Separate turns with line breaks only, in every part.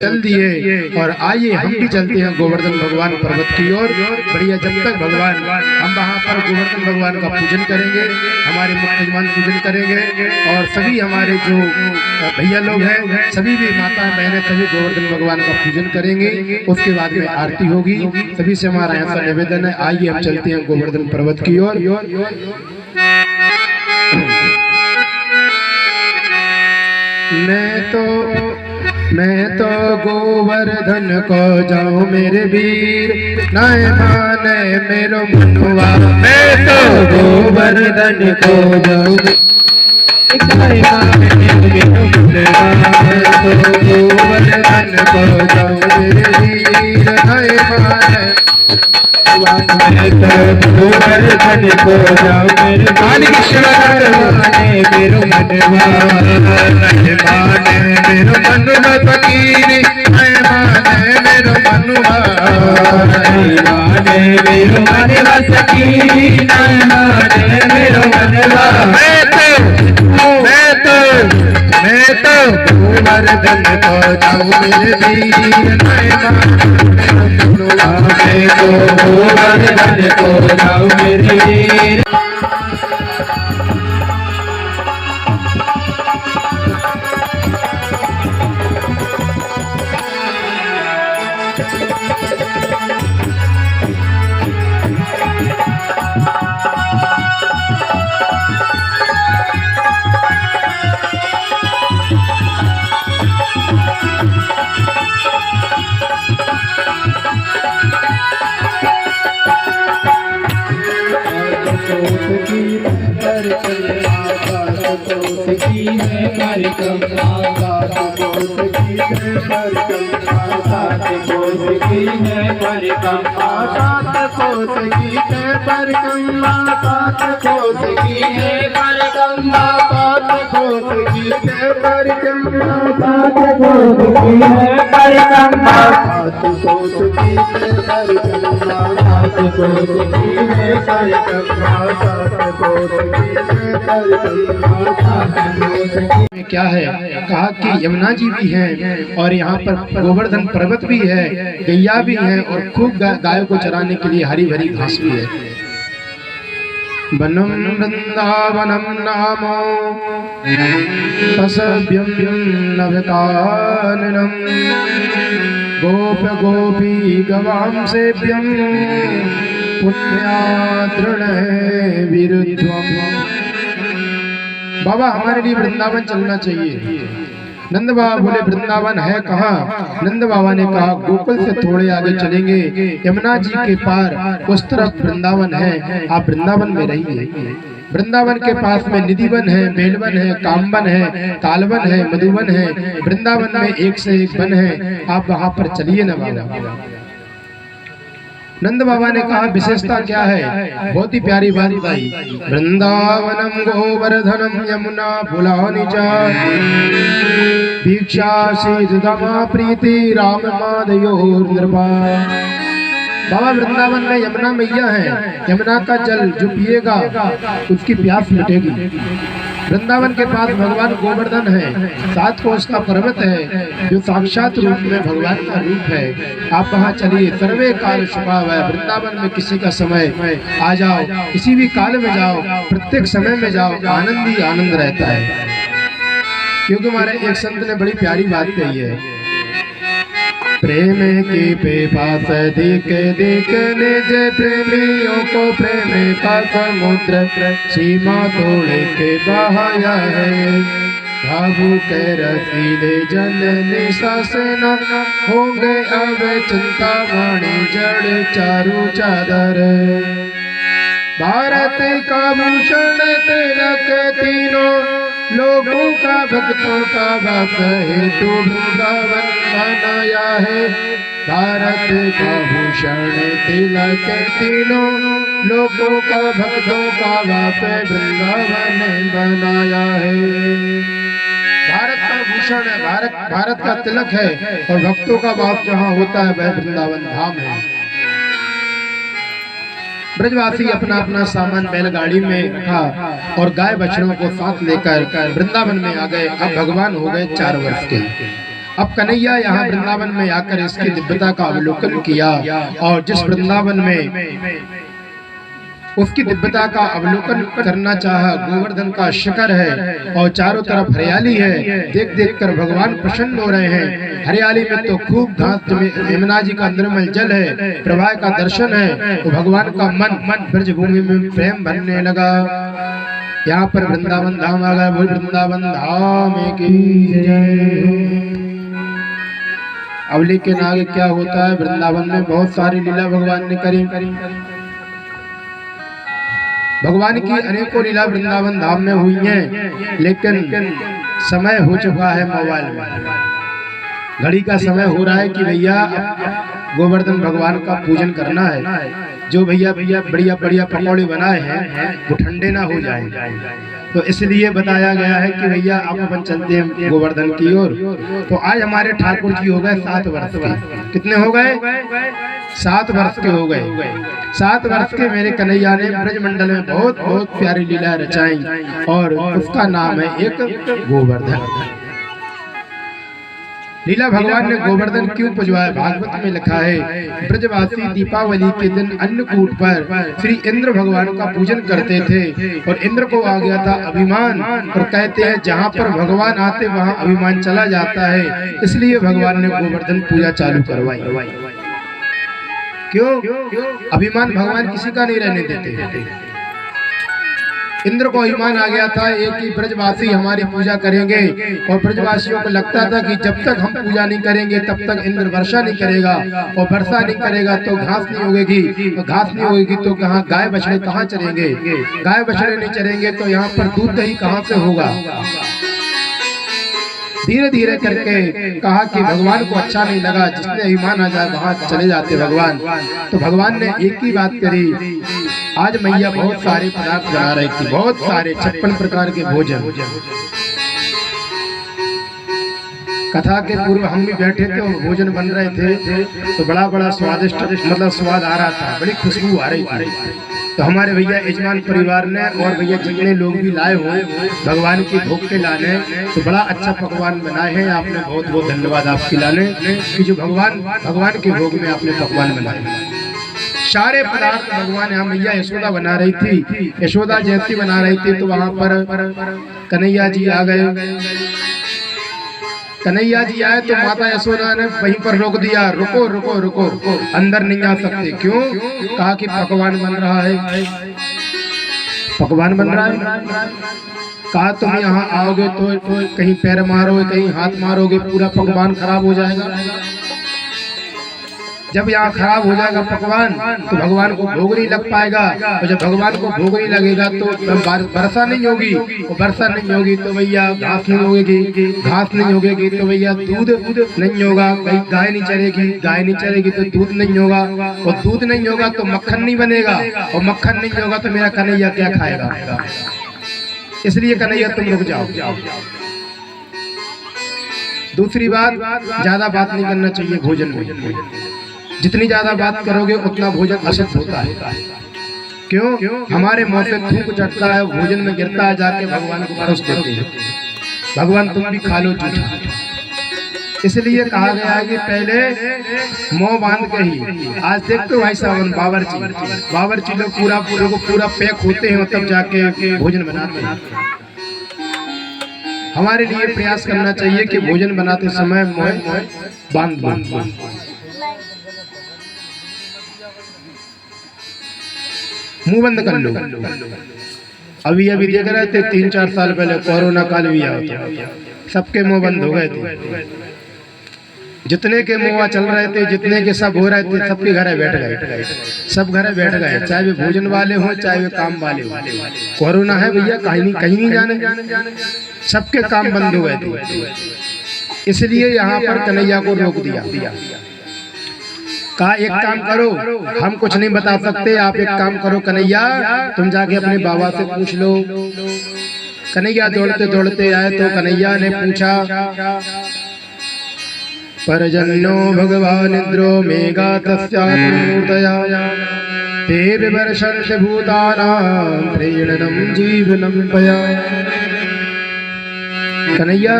चल दिए और आइए हम भी चलते हैं गोवर्धन भगवान पर्वत की ओर। बढ़िया, जब तक भगवान हम वहाँ पर गोवर्धन भगवान का पूजन करेंगे, हमारे मुख्य यजमान पूजन करेंगे और सभी हमारे जो भैया लोग हैं, सभी भी माता बहनें सभी गोवर्धन भगवान का पूजन करेंगे। उसके बाद में आरती होगी। सभी से हमारा ऐसा निवेदन है, आइए हम चलते हैं गोवर्धन पर्वत की ओर। मैं तो गोवर्धन को जाऊं मेरे वीर, नाय माने मेरो मनुआ। मैं तो गोवर्धन को जाऊं, नाय माने मेरो मनुआ। मैं तो गोवर्धन को जाऊं मेरे वीर, नाय माने। मैं तो गोवर्धन को जाऊं मेरे माने मेरो मनवा। माने मेरो मनुआ फकीर, माने मेरो मनुआ। माने मेरो मनवा फकीर, माने मेरो मनवा। मैं तो गोवर्धन को जाऊं मेरे वीर, मैं तो गोवर्धन को जाऊं मेरे वीर। क्या है, कहा कि यमुना जी भी हैं और यहाँ पर गोवर्धन पर्वत भी है, गैया भी है और खूब गायों को चराने के लिए हरी भरी घास भी है। वनम वृंदावनम नामो तसभ्यं नवकाननम गोप गोपी गवां सेव्यं पुण्याद्रण विरुद्धम। बाबा हमारे लिए वृंदावन चलना चाहिए। नंद बाबा बोले वृंदावन है कहाँ? नंद बाबा ने कहा गोकुल से थोड़े आगे चलेंगे, यमुना जी के पार उस तरफ वृंदावन है, आप वृंदावन में रहिए। वृंदावन के पास में निधिवन है, बेलवन है, कामवन है, तालवन है, मधुवन है। वृंदावन में एक से एक वन है, आप वहाँ पर चलिए न बाबा। नंद बाबा ने कहा विशेषता क्या है? बहुत ही प्यारी बात बताई। वृंदावनम गोवर्धनम यमुना फुलानि च भिक्षा शीतमा प्रीति राम मादयोर नृपा। बाबा वृंदावन में यमुना मैया है, यमुना का जल जो पिएगा उसकी प्यास मिटेगी। वृंदावन के पास भगवान गोवर्धन है, 7 कोस का पर्वत है जो साक्षात रूप में भगवान का रूप है। आप वहाँ चलिए, सर्वे काल शुभाव है। वृंदावन में किसी का समय आ जाओ, किसी भी काल में जाओ, प्रत्येक समय में जाओ, आनंद ही आनंद रहता है। क्योंकि हमारे एक संत ने बड़ी प्यारी बात कही है, प्रेम के पेपास देख देख निज प्रेमियों को प्रेम का समुद्र सीमा तोड़े के बहाया है। भावु के रसीले जन शासन होंगे अब चिंता वाणी जड़ चारू चादर। भारत का भूषण तिलक तीनों लोगों का भक्तों का वास हेतु वृंदावन बनाया है। भारत का भूषण तिलक तीनों लोगों का भक्तों का वास वृंदावन बनाया है। भारत का भूषण है, भारत का तिलक है और भक्तों का वास जहाँ होता है वह वृंदावन धाम है। ब्रजवासी अपना अपना सामान बैलगाड़ी में था और गाय बछड़ों को साथ लेकर वृंदावन में आ गए। अब भगवान हो गए 4 वर्ष के। अब कन्हैया यहाँ वृंदावन में आकर इसकी दिव्यता का अवलोकन किया और जिस वृंदावन में उसकी दिव्यता का अवलोकन करना चाहा, गोवर्धन का शिखर है और चारों तरफ हरियाली है, देख देख कर भगवान प्रसन्न हो रहे हैं। हरियाली में तो खूब घास में यमुना जी का निर्मल जल है, प्रवाह का दर्शन है, तो भगवान का मन ब्रजभूमि में प्रेम भरने लगा। यहाँ पर वृंदावन धाम आ गया, बोल वृंदावन धाम की जय। अब लेकिन आगे क्या होता है, वृंदावन में बहुत सारी लीला भगवान ने करी। भगवान की अनेकों लीला वृंदावन धाम में हुई हैं, लेकिन समय हो चुका है मोबाइल में, घड़ी का समय हो रहा है कि भैया गोवर्धन भगवान का पूजन करना है। जो भैया बढ़िया बढ़िया पकौड़े बनाए हैं वो ठंडे ना हो जाए, तो इसलिए बताया गया है कि भैया आप अपन चलते हैं गोवर्धन की ओर। तो आज हमारे ठाकुर जी हो गए 7 वर्ष के। कितने हो गए? 7 वर्ष के हो गए। 7 वर्ष के मेरे कन्हैया ने ब्रजमंडल में बहुत बहुत प्यारी लीला रचाई और उसका नाम है एक गोवर्धन। लीला भगवान ने गोवर्धन क्यों पुजवाया? भागवत में लिखा है, ब्रजवासी दीपावली के दिन अन्नकूट पर श्री इंद्र भगवान का पूजन करते थे और इंद्र को आ गया था अभिमान, और कहते हैं जहाँ पर भगवान आते वहाँ अभिमान चला जाता है, इसलिए भगवान ने गोवर्धन पूजा चालू करवाई। क्यों? अभिमान भगवान किसी का नहीं रहने देते। इंद्र को अभिमान आ गया था एक ही ब्रजवासी हमारी पूजा करेंगे, और ब्रजवासियों को लगता था कि जब तक हम पूजा नहीं करेंगे तब तक इंद्र वर्षा नहीं करेगा, और वर्षा नहीं करेगा तो घास नहीं होगी, और घास नहीं होगी तो कहाँ गाय बछड़े कहाँ चरेंगे, गाय बछड़े नहीं चरेंगे तो यहाँ पर दूध दही कहाँ से होगा। धीरे धीरे करके कहा कि भगवान को अच्छा नहीं लगा, जिसने अभिमान आ जाए वहां चले जाते भगवान। तो भगवान ने एक ही बात करी, आज मैया बहुत सारे पदार्थ बना रही थी, बहुत सारे 56 प्रकार के भोजन। कथा के पूर्व हम भी बैठे थे और भोजन बन रहे थे, तो बड़ा बड़ा स्वादिष्ट मतलब स्वाद आ रहा था, बड़ी खुशबू आ रही थी। तो हमारे भैया यजमान परिवार ने और भैया जितने लोग भी लाए हुए भगवान की भोग के लाने, तो बड़ा अच्छा पकवान बनाए हैं आपने, बहुत बहुत धन्यवाद आपके लाने कि जो भगवान के भोग में आपने पकवान बनाए। सारे पदार्थ भगवान यहाँ मैया यशोदा बना रही थी, यशोदा जैसी बना रही थी, तो वहाँ पर कन्हैया जी आ गए। कन्हैया जी आए तो माता यशोदा ने वहीं पर रोक दिया, रुको रुको रुको, अंदर नहीं आ सकते। क्यों? कहा कि पकवान बन रहा है, पकवान बन रहा है। कहा तुम यहाँ आओगे तो कहीं पैर मारोगे, कहीं हाथ मारोगे, पूरा पकवान खराब हो जाएगा। जब यहाँ खराब हो जाएगा पकवान तो भगवान को भोग नहीं लग पाएगा, और जब भगवान को भोग नहीं लगेगा तो वर्षा नहीं होगी, और वर्षा नहीं होगी तो भैया घास नहीं होगी, घास नहीं होगी तो भैया दूध नहीं होगा, कहीं गाय नहीं चरेगी, गाय नहीं चरेगी तो दूध नहीं होगा, और दूध नहीं होगा तो मक्खन नहीं बनेगा, और मक्खन नहीं होगा तो मेरा कन्हैया क्या खाएगा। इसलिए कन्हैया तुम रुक जाओ। दूसरी बात, ज्यादा बात नहीं करना चाहिए भोजन में, जितनी ज्यादा बात करोगे उतना भोजन अशुद्ध होता है। क्यों? हमारे मुंह से थूक चटता है, भोजन में गिरता है, जाके भगवान को परोस देते हैं, भगवान तुम भी खा लो जूठा। इसलिए कहा गया है कि पहले मुंह बांध के ही। आज देखते हो भाई साहब बावर्ची लोग पूरा पैक होते हैं तब जाके भोजन बनाते हैं। हमारे लिए प्रयास करना चाहिए कि भोजन बनाते समय मुंह बांध मुंह बंद कर लो। अभी देख रहे थे 3-4 साल पहले कोरोना काल भी आया था, सबके मुंह बंद हो गए थे, जितने के मुंह चल रहे थे, जितने के सब हो रहे थे, सबके घरे बैठ गए, सब घरे बैठ गए, चाहे वे भोजन वाले हो चाहे वे काम वाले हो। कोरोना है भैया, कहीं नहीं जाने, सबके काम बंद हो गए थे। इसलिए यहाँ पर कन्हैया को रोक दिया। कहा एक काम करो, हम कुछ नहीं बता सकते, आप एक काम करो कन्हैया, तुम जाके अपने बाबा से पूछ लो। कन्हैया दौड़ते दौड़ते आए तो कन्हैया ने पूछा, परजन्यो भगवान इंद्रो मेघा तस्यामूर्तया ते विवर्षन्ति भूतानां प्रेरणं जीवनं पया। कन्हैया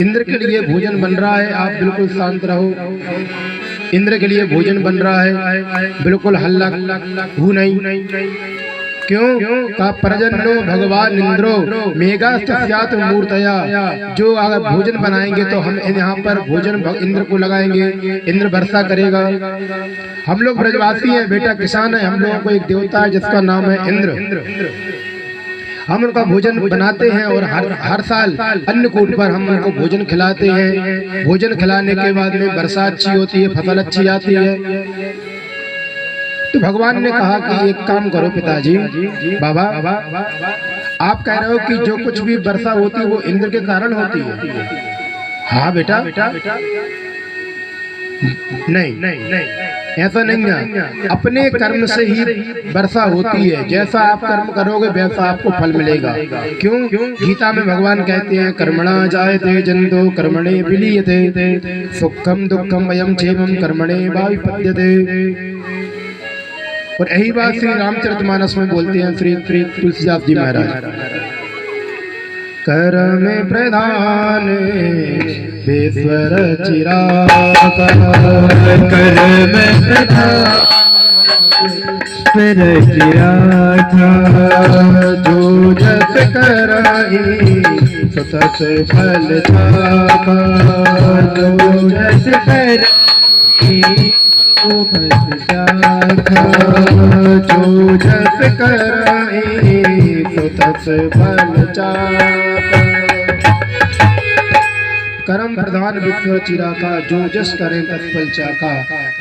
इंद्र के लिए भोजन बन रहा है, आप बिल्कुल शांत रहो। इंद्र के लिए भोजन बन रहा है, बिल्कुल हल्ला हूँ नहीं। क्यों? का प्रजन्नो भगवान इंद्रो मेगा स्यात् मूर्तया। जो अगर भोजन बनाएंगे तो हम यहाँ पर भोजन इंद्र को लगाएंगे, इंद्र वर्षा करेगा। हम लोग ब्रजवासी हैं बेटा, किसान है, हम लोगों को एक देवता है जिसका नाम है इंद्र। हम उनका भोजन बनाते हैं और हर साल अन्नकूट पर हम उनको भोजन खिलाते हैं। भोजन खिलाने के बाद में वर्षा अच्छी होती है, फसल अच्छी आती है। तो भगवान ने कहा कि एक काम करो पिताजी, बाबा आप कह रहे हो कि जो कुछ भी वर्षा होती है वो इंद्र के कारण होती है। हाँ बेटा, नहीं ऐसा नहीं है। अपने कर्म से ही वर्षा होती है। जैसा आप कर्म करोगे वैसा आपको फल मिलेगा। क्यों? गीता में भगवान कहते हैं कर्मणा जायते जन्तो कर्मणे विलीयते सुखम दुखम वयम क्षेमम कर्मणे वा विपद्यते। और यही बात श्री रामचरितमानस में बोलते हैं श्री तुलसीदास जी महाराज। कर्म प्रधान विश्वर चिराग, कर्म प्रधान चिराग, जो जस कराई सो तस फल पावा, जो जस कराई जो जस कराई सो तस फल चापा। कर्म प्रधान विश्व चिराका, जो जस करें तस फल चाका।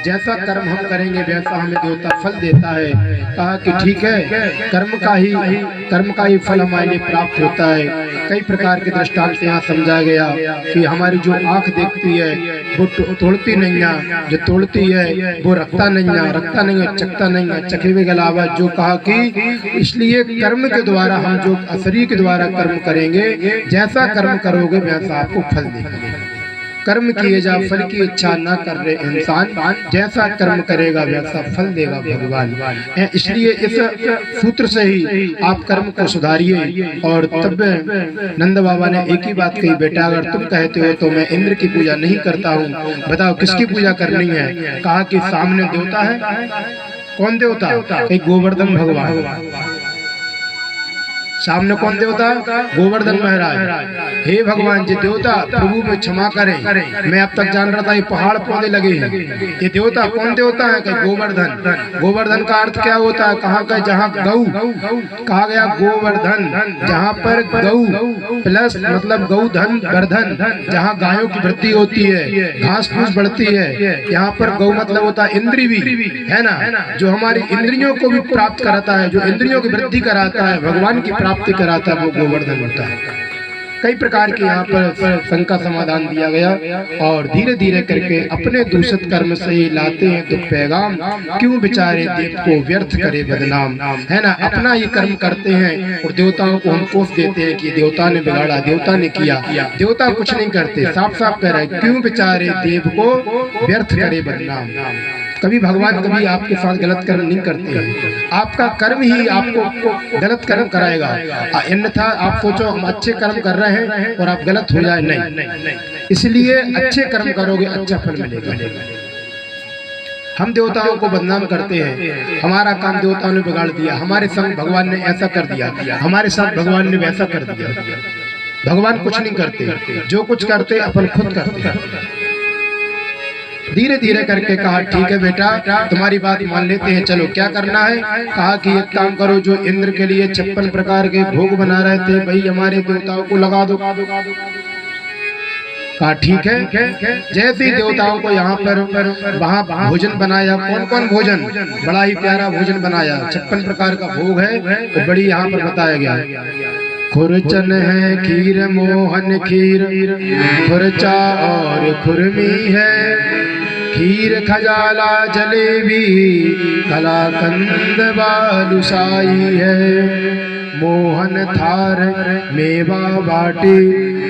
जैसा कर्म हम करेंगे वैसा हमें देवता फल देता है। कहा कि ठीक है, कर्म का ही फल हमारे लिए प्राप्त होता है। कई प्रकार के दृष्टांत यहाँ समझा गया कि हमारी जो आंख देखती है वो तोड़ती नहीं है, जो तोड़ती है वो रखता नहीं है, चखता नहीं है, चखे के अलावा। जो कहा कि इसलिए कर्म के द्वारा हम जो शरीर के द्वारा कर्म करेंगे, जैसा कर्म करोगे वैसा आपको फल देगा। कर्म किए जा फल की इच्छा न कर रहे इंसान, जैसा कर्म करेगा वैसा फल देगा भगवान। इसलिए इस सूत्र से ही आप कर्म को सुधारिए। और तब नंद बाबा ने एक ही बात कही, बेटा अगर तुम कहते हो तो मैं इंद्र की पूजा नहीं करता हूँ, बताओ किसकी पूजा करनी है? कहा कि सामने देवता है। कौन देवता? कहीं गोवर्धन भगवान। सामने कौन देवता? गोवर्धन महाराज। हे भगवान जी देवता प्रभु में क्षमा करें, मैं अब तक जान रहा था ये पहाड़ पौधे लगे हैं। ये देवता कौन देवता है? कि गोवर्धन। गोवर्धन का अर्थ क्या होता है? कहाँ का? जहाँ गौ कहा गया गोवर्धन, जहाँ पर गौ प्लस मतलब गौधन वर्धन, जहाँ गायों की वृद्धि होती है, घास फूस बढ़ती है, यहाँ पर गौ मतलब होता है इंद्री भी है ना, जो हमारी इंद्रियों को भी प्राप्त कराता है, जो इंद्रियों की वृद्धि कराता है, भगवान की प्राप्ति कराता है, वो गोवर्धन होता है। कई प्रकार के यहाँ पर शंका समाधान दिया गया। और धीरे धीरे करके अपने दूषित कर्म से ही लाते हैं दुख पैगाम, क्यों बेचारे देव को व्यर्थ करे बदनाम, है ना। अपना ही कर्म करते हैं और देवताओं को हम कोस देते हैं कि देवता ने बिगाड़ा, देवता ने किया। देवता कुछ नहीं करते, साफ साफ कह रहे हैं क्यों बेचारे देव को व्यर्थ करे बदनाम। कभी भगवान कभी आपके साथ गलत कर्म नहीं करते हैं, आपका कर्म ही आपको गलत कर्म कराएगा। अन्यथा आप सोचो हम अच्छे कर्म कर रहे हैं और आप गलत हो जाए, नहीं। इसलिए अच्छे कर्म करोगे अच्छा फल मिलेगा। हम देवताओं को बदनाम करते हैं, हमारा काम देवताओं ने बिगाड़ दिया, हमारे संग भगवान ने ऐसा कर दिया, हमारे साथ भगवान ने वैसा कर दिया। भगवान कुछ नहीं करते, जो कुछ करते अपन खुद करते हैं। धीरे धीरे करके कहा ठीक है बेटा तुम्हारी बात मान लेते हैं, चलो क्या करना है? कहा कि एक काम करो, जो इंद्र के लिए 56 प्रकार के भोग बना रहे थे भाई हमारे देवताओं को लगा दो। कहा ठीक है। जैसे ही देवताओं को यहाँ पर वहाँ भोजन बनाया, कौन कौन भोजन? बड़ा ही प्यारा भोजन बनाया, 56 प्रकार का भोग है, तो बड़ी यहाँ पर बताया गया। खुरचन है खीर मोहन खीर, खुरचा और खुरमी है, खीर खजाला जलेबी कलाकंद बालूशाही है, मोहन थार मेवा बाटी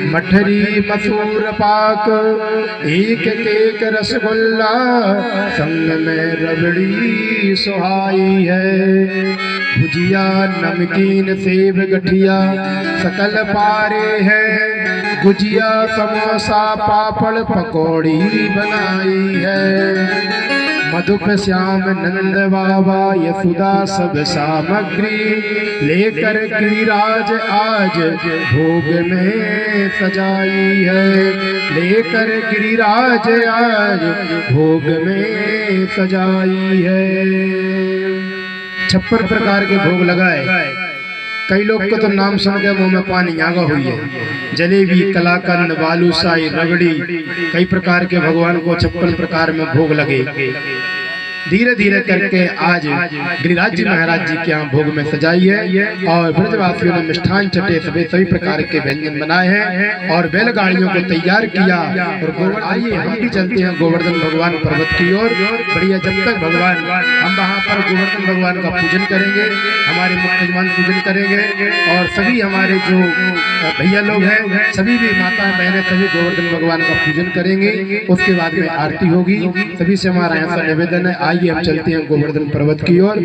मठरी मसूर पाक, एक केक रसगुल्ला संग में रबड़ी सुहाई है। भुजिया नमकीन सेब गठिया सकल पारे है। गुजिया समोसा पापड़ पकौड़ी बनाई है। मधुप श्याम नंद बाबा यशोदा सब सामग्री लेकर गिरिराज आज भोग में सजाई है। लेकर गिरिराज आज भोग में सजाई है। 56 प्रकार के भोग लगाए। कई लोग को तो नाम सुन के मुंह में पानी आगा हुई है। जलेबी, कलाकंद, बालूशाही, रबड़ी, कई प्रकार के भगवान को 56 प्रकार में भोग लगे। धीरे धीरे करके आज गिरिराज जी महाराज जी के यहाँ भोग में सजाई है। और ब्रजवासियों ने मिष्ठान चटे सभी प्रकार के व्यंजन बनाए हैं और बैलगाड़ियों को तैयार किया। और आइए हम भी चलते हैं गोवर्धन भगवान पर्वत की ओर। बढ़िया, जब तक भगवान हम वहाँ पर गोवर्धन भगवान का पूजन करेंगे, हमारे मुख्य यजमान पूजन करेंगे और सभी हमारे जो भैया लोग हैं, सभी भी माता बहनें सभी गोवर्धन भगवान का पूजन करेंगे। उसके बाद में आरती होगी। सभी से हमारा ऐसा निवेदन है, आइए हम चलते हैं गोवर्धन पर्वत की ओर।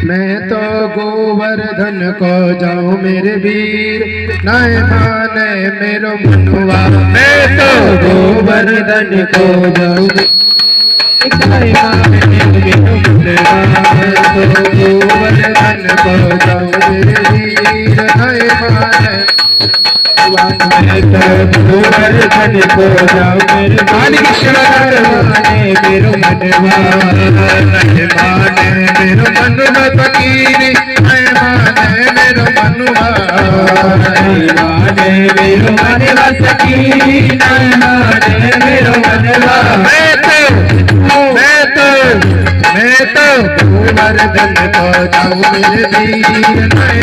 मैं तो गोवर्धन को जाऊं मेरे वीर, नाय माने मेरो मनुआ। मैं तो गोवर्धन को जाऊं नाय माने मेरो मनुआ। मैं तो गोवर्धन को जाऊं मेरे वीर, नाय माने मैं तो गोवर्धन को जाऊं मेरे माने मेरो मनवा। माने मेरो मनवा फकीर, माने मेरो मनवा। माने मेरो मनवा फकीर, माने मेरो मनवा। मैं तो गोवर्धन को जाऊं मेरे वीर, मैं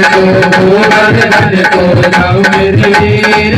तो गोवर्धन को जाऊं मेरे वीर।